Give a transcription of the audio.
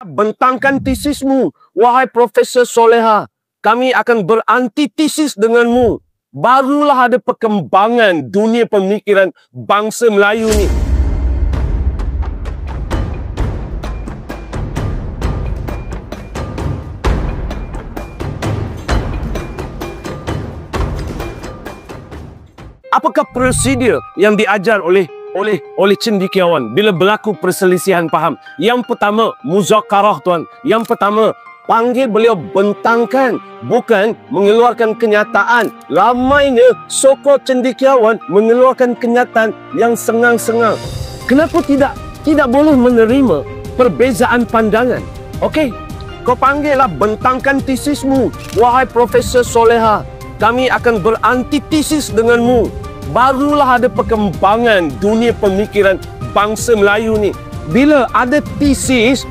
Bentangkan tesismu, wahai Profesor Soleha. Kami akan berantitesis denganmu. Barulah ada perkembangan dunia pemikiran bangsa Melayu ni. Apakah prosedur yang diajar oleh cendekiawan bila berlaku perselisihan faham? Yang pertama, muzakarah tuan. Yang pertama, panggil beliau, bentangkan, bukan mengeluarkan kenyataan. Ramainya sokong cendekiawan mengeluarkan kenyataan yang sengang-sengang. Kenapa tidak boleh menerima perbezaan pandangan? Okey, kau panggillah, bentangkan tesismu, wahai Profesor Soleha. Kami akan berantitesis denganmu. Barulah ada perkembangan dunia pemikiran bangsa Melayu ni. Bila ada tesis,